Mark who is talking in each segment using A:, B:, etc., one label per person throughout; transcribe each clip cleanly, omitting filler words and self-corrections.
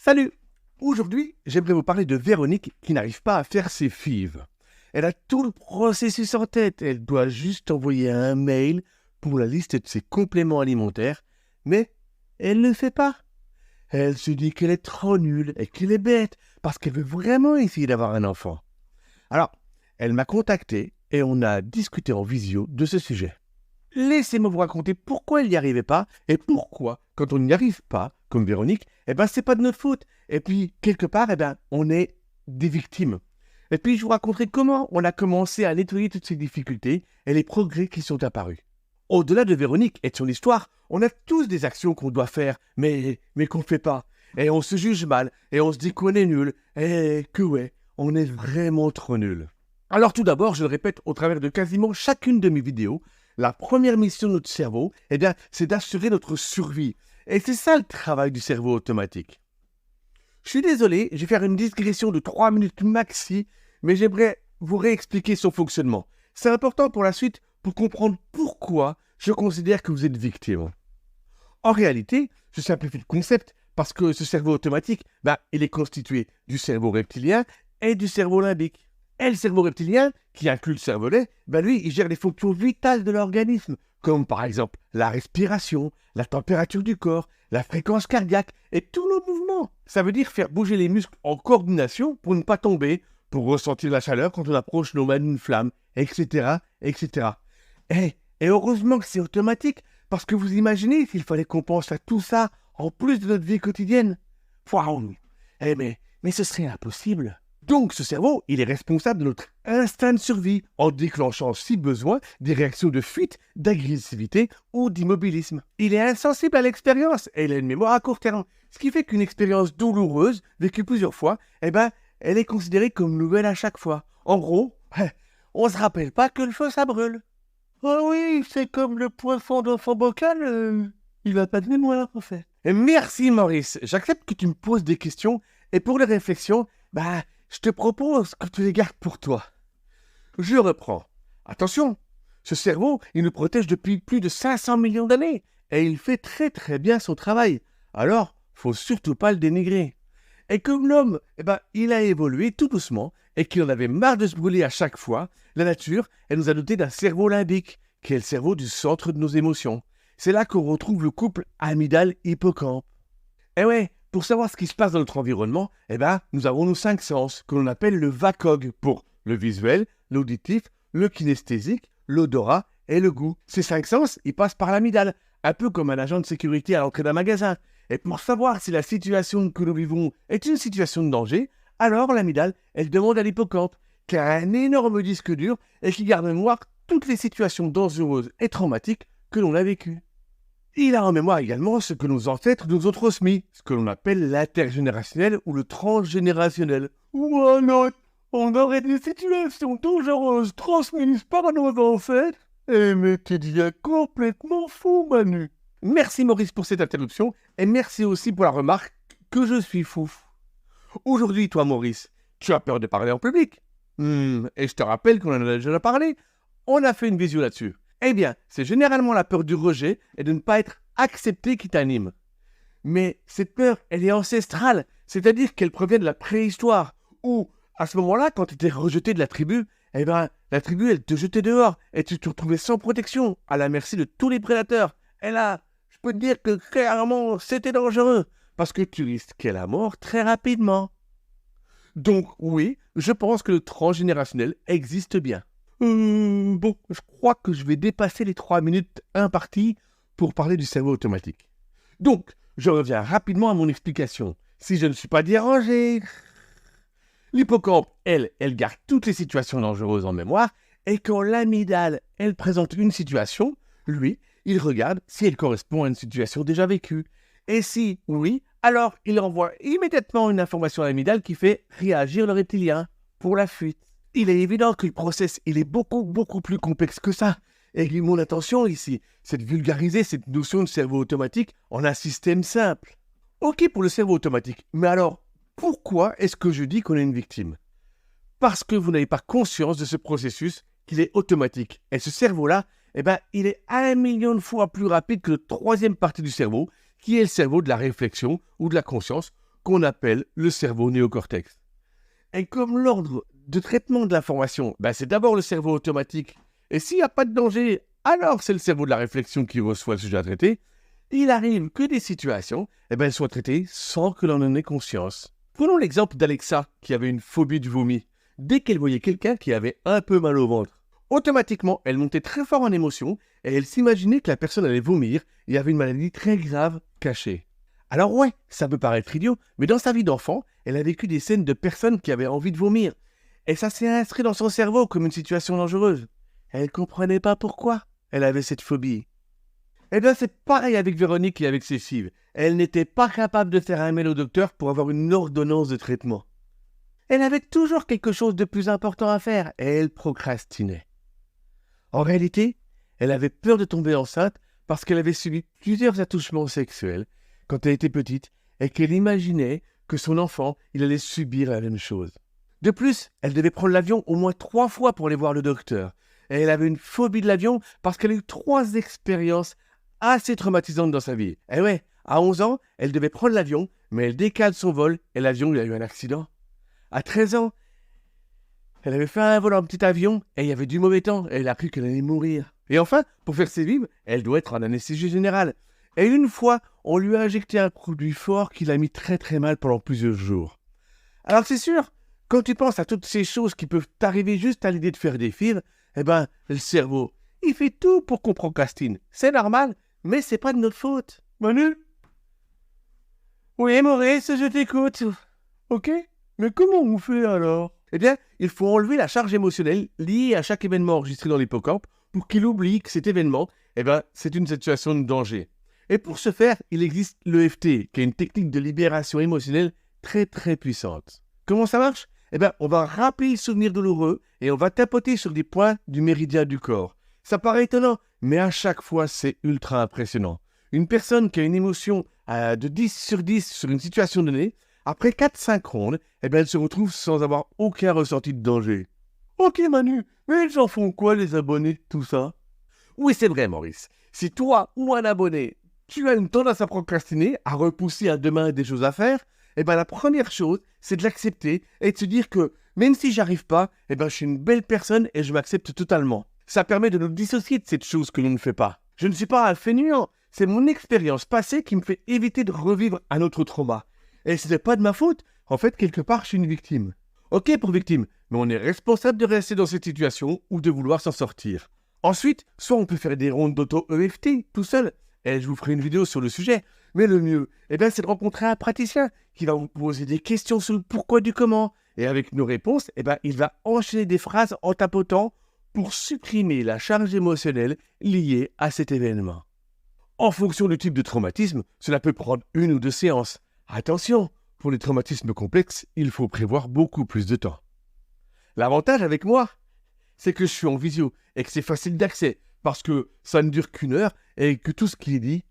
A: Salut! Aujourd'hui, j'aimerais vous parler de Véronique qui n'arrive pas à faire ses fives. Elle a tout le processus en tête. Elle doit juste envoyer un mail pour la liste de ses compléments alimentaires, mais elle ne le fait pas. Elle se dit qu'elle est trop nulle et qu'elle est bête parce qu'elle veut vraiment essayer d'avoir un enfant. Alors, elle m'a contacté et on a discuté en visio de ce sujet. Laissez-moi vous raconter pourquoi elle n'y arrivait pas et pourquoi, quand on n'y arrive pas, comme Véronique, c'est pas de notre faute. Et puis, quelque part, on est des victimes. Et puis, je vous raconterai comment on a commencé à nettoyer toutes ces difficultés et les progrès qui sont apparus. Au-delà de Véronique et de son histoire, on a tous des actions qu'on doit faire, mais qu'on ne fait pas. Et on se juge mal, et on se dit qu'on est nul, et que ouais, on est vraiment trop nul. Alors tout d'abord, je le répète au travers de quasiment chacune de mes vidéos, la première mission de notre cerveau, c'est d'assurer notre survie. Et c'est ça le travail du cerveau automatique. Je suis désolé, je vais faire une digression de 3 minutes maxi, mais j'aimerais vous réexpliquer son fonctionnement. C'est important pour la suite pour comprendre pourquoi je considère que vous êtes victime. En réalité, je simplifie le concept parce que ce cerveau automatique, il est constitué du cerveau reptilien et du cerveau limbique. Et le cerveau reptilien, qui inclut le cervelet, lui, il gère les fonctions vitales de l'organisme, comme par exemple la respiration, la température du corps, la fréquence cardiaque et tous nos mouvements. Ça veut dire faire bouger les muscles en coordination pour ne pas tomber, pour ressentir la chaleur quand on approche nos mains d'une flamme, etc., etc. Et heureusement que c'est automatique, parce que vous imaginez s'il fallait qu'on pense à tout ça en plus de notre vie quotidienne. Waouh! Mais ce serait impossible. Donc ce cerveau, il est responsable de notre instinct de survie, en déclenchant, si besoin, des réactions de fuite, d'agressivité ou d'immobilisme. Il est insensible à l'expérience et il a une mémoire à court terme, ce qui fait qu'une expérience douloureuse, vécue plusieurs fois, elle est considérée comme nouvelle à chaque fois. En gros, on se rappelle pas que le feu ça brûle. Oh oui, c'est comme le poisson d'enfant bocal, il a pas de mémoire en fait. Et merci Maurice, j'accepte que tu me poses des questions et pour les réflexions, je te propose que tu les gardes pour toi. Je reprends. Attention, ce cerveau, il nous protège depuis plus de 500 millions d'années et il fait très très bien son travail. Alors, faut surtout pas le dénigrer. Et comme l'homme, il a évolué tout doucement et qu'il en avait marre de se brûler à chaque fois, la nature, elle nous a doté d'un cerveau limbique, qui est le cerveau du centre de nos émotions. C'est là qu'on retrouve le couple amygdale-hippocampe. Et ouais, pour savoir ce qui se passe dans notre environnement, nous avons nos 5 sens, que l'on appelle le VACOG, pour le visuel, l'auditif, le kinesthésique, l'odorat et le goût. Ces 5 sens, ils passent par l'amygdale, un peu comme un agent de sécurité à l'entrée d'un magasin. Et pour savoir si la situation que nous vivons est une situation de danger, alors l'amygdale, elle demande à l'hippocampe, qui a un énorme disque dur et qui garde en mémoire toutes les situations dangereuses et traumatiques que l'on a vécues. Il a en mémoire également ce que nos ancêtres nous ont transmis, ce que l'on appelle l'intergénérationnel ou le transgénérationnel. Why not? On aurait des situations dangereuses transmises par nos ancêtres. Mais t'es déjà complètement fou, Manu. Merci Maurice pour cette interruption et merci aussi pour la remarque que je suis fou. Aujourd'hui, toi Maurice, tu as peur de parler en public. Et je te rappelle qu'on en a déjà parlé. On a fait une visio là-dessus. C'est généralement la peur du rejet et de ne pas être accepté qui t'anime. Mais cette peur, elle est ancestrale, c'est-à-dire qu'elle provient de la préhistoire, où, à ce moment-là, quand tu étais rejeté de la tribu, la tribu, elle te jetait dehors et tu te retrouvais sans protection, à la merci de tous les prédateurs. Et là, je peux te dire que clairement, c'était dangereux, parce que tu risquais la mort très rapidement. Donc oui, je pense que le transgénérationnel existe bien. Bon, je crois que je vais dépasser les 3 minutes imparties pour parler du cerveau automatique. Donc, je reviens rapidement à mon explication, si je ne suis pas dérangé. L'hippocampe, elle garde toutes les situations dangereuses en mémoire, et quand l'amygdale, elle présente une situation, lui, il regarde si elle correspond à une situation déjà vécue. Et si oui, alors il envoie immédiatement une information à l'amygdale qui fait réagir le reptilien pour la fuite. Il est évident que le process, il est beaucoup plus complexe que ça. Et mon intention ici, c'est de vulgariser cette notion de cerveau automatique en un système simple. Ok pour le cerveau automatique, mais alors, pourquoi est-ce que je dis qu'on est une victime? Parce que vous n'avez pas conscience de ce processus, qu'il est automatique. Et ce cerveau-là, il est 1 million de fois plus rapide que la troisième partie du cerveau, qui est le cerveau de la réflexion ou de la conscience, qu'on appelle le cerveau néocortex. Et comme l'ordre de traitement de l'information, c'est d'abord le cerveau automatique, et s'il n'y a pas de danger, alors c'est le cerveau de la réflexion qui reçoit le sujet à traiter, il arrive que des situations, elles soient traitées sans que l'on en ait conscience. Prenons l'exemple d'Alexa, qui avait une phobie du vomi. Dès qu'elle voyait quelqu'un qui avait un peu mal au ventre, automatiquement, elle montait très fort en émotion et elle s'imaginait que la personne allait vomir et avait une maladie très grave cachée. Alors ouais, ça peut paraître idiot, mais dans sa vie d'enfant, elle a vécu des scènes de personnes qui avaient envie de vomir. Et ça s'est inscrit dans son cerveau comme une situation dangereuse. Elle ne comprenait pas pourquoi elle avait cette phobie. Eh bien, c'est pareil avec Véronique et avec ses filles. Elle n'était pas capable de faire un mail au docteur pour avoir une ordonnance de traitement. Elle avait toujours quelque chose de plus important à faire et elle procrastinait. En réalité, elle avait peur de tomber enceinte parce qu'elle avait subi plusieurs attouchements sexuels quand elle était petite et qu'elle imaginait que son enfant, il allait subir la même chose. De plus, elle devait prendre l'avion au moins 3 fois pour aller voir le docteur. Et elle avait une phobie de l'avion parce qu'elle a eu 3 expériences assez traumatisantes dans sa vie. Et ouais, à 11 ans, elle devait prendre l'avion, mais elle décale son vol et l'avion, il a eu un accident. À 13 ans, elle avait fait un vol en petit avion et il y avait du mauvais temps et elle a cru qu'elle allait mourir. Et enfin, pour faire ses vivres, elle doit être en anesthésie générale. Et une fois, on lui a injecté un produit fort qui l'a mis très très mal pendant plusieurs jours. Alors c'est sûr, quand tu penses à toutes ces choses qui peuvent t'arriver juste à l'idée de faire des fibres, le cerveau, il fait tout pour qu'on procrastine. C'est normal, mais c'est pas de notre faute. Manu? Oui, Maurice, je t'écoute. Ok, mais comment on fait alors? Eh bien, il faut enlever la charge émotionnelle liée à chaque événement enregistré dans l'hippocampe pour qu'il oublie que cet événement, c'est une situation de danger. Et pour ce faire, il existe l'EFT, qui est une technique de libération émotionnelle très très puissante. Comment ça marche? On va rappeler le souvenir douloureux et on va tapoter sur des points du méridien du corps. Ça paraît étonnant, mais à chaque fois, c'est ultra impressionnant. Une personne qui a une émotion de 10 sur 10 sur une situation donnée, après 4-5 rondes, elle se retrouve sans avoir aucun ressenti de danger. Ok Manu, mais ils en font quoi les abonnés de tout ça? Oui, c'est vrai Maurice. Si toi ou un abonné, tu as une tendance à procrastiner, à repousser à demain des choses à faire, la première chose, c'est de l'accepter et de se dire que même si j'arrive pas, je suis une belle personne et je m'accepte totalement. Ça permet de nous dissocier de cette chose que l'on ne fait pas. Je ne suis pas un fainéant, c'est mon expérience passée qui me fait éviter de revivre un autre trauma. Et ce n'est pas de ma faute, en fait, quelque part, je suis une victime. Ok pour victime, mais on est responsable de rester dans cette situation ou de vouloir s'en sortir. Ensuite, soit on peut faire des rondes d'auto-EFT tout seul, et je vous ferai une vidéo sur le sujet, mais le mieux, c'est de rencontrer un praticien qui va vous poser des questions sur le pourquoi du comment, et avec nos réponses, il va enchaîner des phrases en tapotant pour supprimer la charge émotionnelle liée à cet événement. En fonction du type de traumatisme, cela peut prendre 1 ou 2 séances. Attention, pour les traumatismes complexes, il faut prévoir beaucoup plus de temps. L'avantage avec moi, c'est que je suis en visio et que c'est facile d'accès parce que ça ne dure qu'1 heure et que tout ce qu'il dit,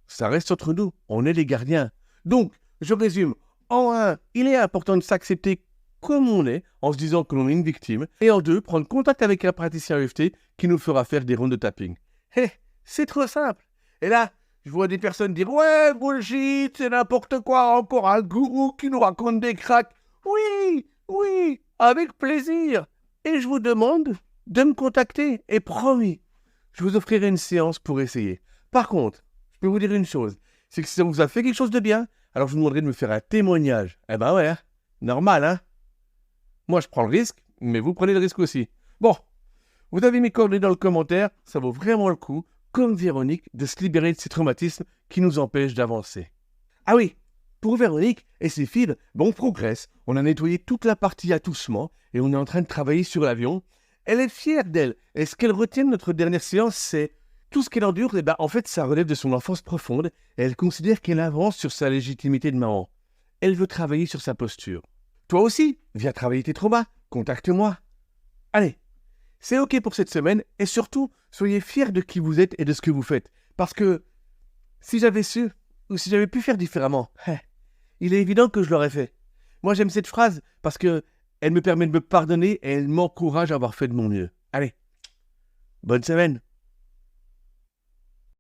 A: ça reste entre nous, on est les gardiens. Donc, je résume. En 1, il est important de s'accepter comme on est en se disant que l'on est une victime. Et en 2, prendre contact avec un praticien EFT qui nous fera faire des rondes de tapping. C'est trop simple. Et là, je vois des personnes dire « Ouais, bullshit, c'est n'importe quoi, encore un gourou qui nous raconte des cracks. » Oui, avec plaisir. Et je vous demande de me contacter. Et promis, je vous offrirai une séance pour essayer. Par contre, je peux vous dire une chose, c'est que si ça vous a fait quelque chose de bien, alors je vous demanderai de me faire un témoignage. Ouais, normal, hein? Moi, je prends le risque, mais vous prenez le risque aussi. Bon, vous avez mes coordonnées dans le commentaire, ça vaut vraiment le coup, comme Véronique, de se libérer de ces traumatismes qui nous empêchent d'avancer. Ah oui, pour Véronique et ses fibres, on progresse. On a nettoyé toute la partie attouchement et on est en train de travailler sur l'avion. Elle est fière d'elle. Et ce qu'elle retient de notre dernière séance, c'est tout ce qu'elle endure, en fait, ça relève de son enfance profonde et elle considère qu'elle avance sur sa légitimité de maman. Elle veut travailler sur sa posture. Toi aussi, viens travailler tes traumas, contacte-moi. Allez, c'est ok pour cette semaine et surtout, soyez fiers de qui vous êtes et de ce que vous faites. Parce que si j'avais su, ou si j'avais pu faire différemment, il est évident que je l'aurais fait. Moi, j'aime cette phrase parce que elle me permet de me pardonner et elle m'encourage à avoir fait de mon mieux. Allez, bonne semaine.